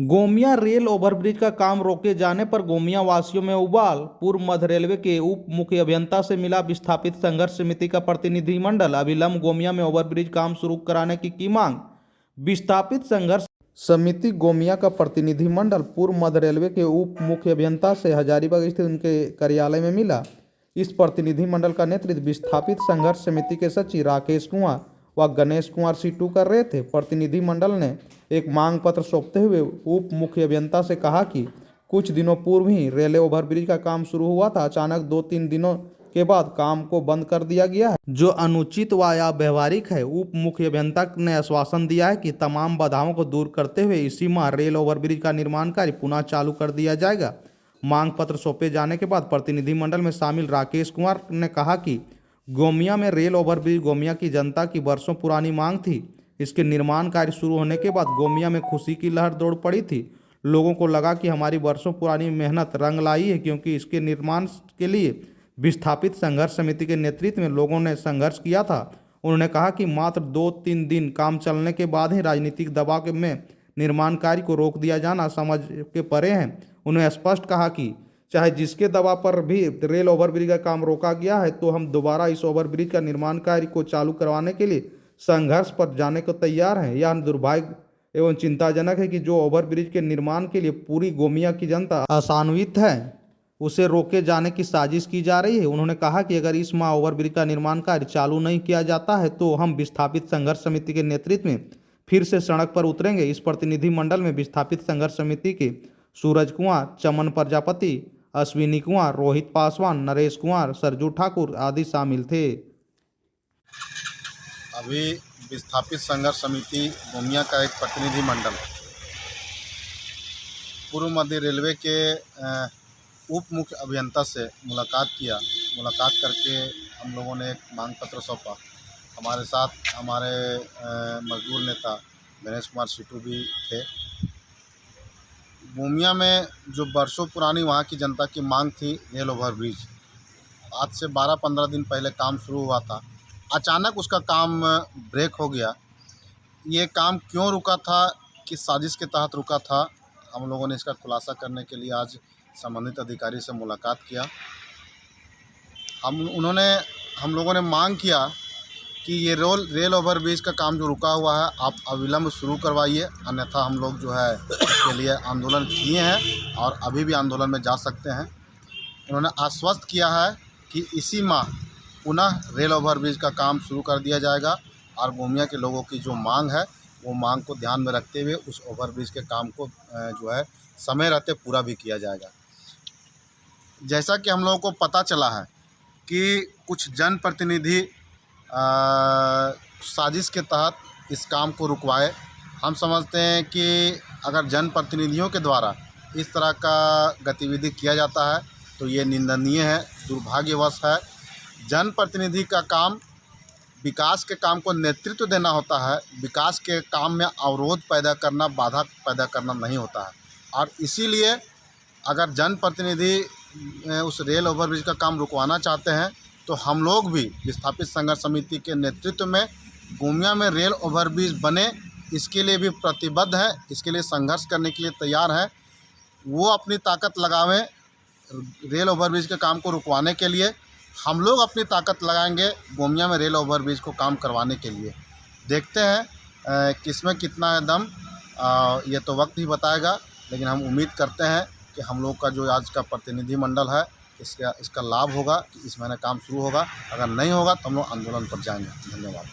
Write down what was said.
Gomia rail overbridge का काम रोके जाने पर गोमिया वासियों में उबाल। पूर्व मध्य रेलवे के उप मुख्य अभियंता से मिला विस्थापित संघर्ष समिति का प्रतिनिधिमंडल। अविलंब गोमिया में ओवरब्रिज काम शुरू कराने की मांग। विस्थापित संघर्ष समिति गोमिया का प्रतिनिधिमंडल पूर्व मध्य रेलवे के उप मुख्य अभियंता से हजारीबाग स्थित उनके कार्यालय में मिला। इस प्रतिनिधिमंडल का नेतृत्व विस्थापित संघर्ष समिति के सचिव राकेश कुमार व गणेश कुमार सीटू कर रहे थे। प्रतिनिधिमंडल ने एक मांग पत्र सौंपते हुए उप मुख्य अभियंता से कहा कि कुछ दिनों पूर्व ही रेलवे ओवरब्रिज का काम शुरू हुआ था। अचानक 2-3 दिनों के बाद काम को बंद कर दिया गया है, जो अनुचित व अव्यावहारिक है। उप मुख्य अभियंता ने आश्वासन दिया है कि तमाम बाधाओं को दूर करते हुए इसी माह रेल ओवरब्रिज का निर्माण कार्य पुनः चालू कर दिया जाएगा। मांग पत्र सौंपे जाने के बाद प्रतिनिधिमंडल में शामिल राकेश कुमार ने कहा कि गोमिया में रेल ओवरब्रिज गोमिया की जनता की वर्षों पुरानी मांग थी। इसके निर्माण कार्य शुरू होने के बाद गोमिया में खुशी की लहर दौड़ पड़ी थी। लोगों को लगा कि हमारी वर्षों पुरानी मेहनत रंग लाई है, क्योंकि इसके निर्माण के लिए विस्थापित संघर्ष समिति के नेतृत्व में लोगों ने संघर्ष किया था। उन्होंने कहा कि मात्र 2-3 दिन काम चलने के बाद ही राजनीतिक दबाव में निर्माण कार्य को रोक दिया जाना समझ के परे है। उन्होंने स्पष्ट कहा कि चाहे जिसके दबाव पर भी रेल ओवरब्रिज का काम रोका गया है, तो हम दोबारा इस ओवरब्रिज का निर्माण कार्य को चालू करवाने के लिए संघर्ष पर जाने को तैयार हैं। यह दुर्भाग्य एवं चिंताजनक है कि जो ओवरब्रिज के निर्माण के लिए पूरी गोमिया की जनता आशान्वित है, उसे रोके जाने की साजिश की जा रही है। उन्होंने कहा कि अगर इस माह ओवरब्रिज का निर्माण कार्य चालू नहीं किया जाता है, तो हम विस्थापित संघर्ष समिति के नेतृत्व में फिर से सड़क पर उतरेंगे। इस प्रतिनिधिमंडल में विस्थापित संघर्ष समिति के सूरज कुमार, चमन प्रजापति, अश्विनी कुमार, रोहित पासवान, नरेश कुमार, सरजू ठाकुर आदि शामिल थे। अभी विस्थापित संघर्ष समिति गोमिया का एक प्रतिनिधिमंडल पूर्व मध्य रेलवे के उप मुख्य अभियंता से मुलाकात करके हम लोगों ने एक मांग पत्र सौंपा। हमारे साथ हमारे मजदूर नेता गणेश कुमार सीटू भी थे। गोमिया में जो वर्षों पुरानी वहाँ की जनता की मांग थी रेल ओवरब्रिज, आज से 12-15 दिन पहले काम शुरू हुआ था। अचानक उसका काम ब्रेक हो गया। ये काम क्यों रुका था, किस साजिश के तहत रुका था, हम लोगों ने इसका खुलासा करने के लिए आज संबंधित अधिकारी से मुलाकात किया। हम लोगों ने मांग किया कि ये रेल ओवरब्रिज का काम जो रुका हुआ है, आप अविलंब शुरू करवाइए, अन्यथा हम लोग जो है इसके लिए आंदोलन किए हैं और अभी भी आंदोलन में जा सकते हैं। उन्होंने आश्वस्त किया है कि इसी माह पुनः रेल ओवरब्रिज का काम शुरू कर दिया जाएगा और गोमिया के लोगों की जो मांग है, वो मांग को ध्यान में रखते हुए उस ओवरब्रिज के काम को जो है समय रहते पूरा भी किया जाएगा। जैसा कि हम लोगों को पता चला है कि कुछ जनप्रतिनिधि साजिश के तहत इस काम को रुकवाए। हम समझते हैं कि अगर जनप्रतिनिधियों के द्वारा इस तरह का गतिविधि किया जाता है तो ये निंदनीय है, दुर्भाग्यवश है। जनप्रतिनिधि का काम विकास के काम को नेतृत्व देना होता है, विकास के काम में अवरोध पैदा करना, बाधा पैदा करना नहीं होता है। और इसीलिए अगर जनप्रतिनिधि उस रेल ओवरब्रिज का काम रुकवाना चाहते हैं, तो हम लोग भी विस्थापित संघर्ष समिति के नेतृत्व में गोमिया में रेल ओवरब्रिज बने, इसके लिए भी प्रतिबद्ध हैं, इसके लिए संघर्ष करने के लिए तैयार हैं। वो अपनी ताकत लगावें रेल ओवरब्रिज के काम को रुकवाने के लिए, हम लोग अपनी ताकत लगाएंगे गोमिया में रेल ओवरब्रिज को काम करवाने के लिए। देखते हैं किसमें कितना है दम, ये तो वक्त ही बताएगा, लेकिन हम उम्मीद करते हैं कि हम लोग का जो आज का प्रतिनिधिमंडल है इसका लाभ होगा, कि इस महीने काम शुरू होगा। अगर नहीं होगा तो हम लोग आंदोलन पर जाएंगे। धन्यवाद।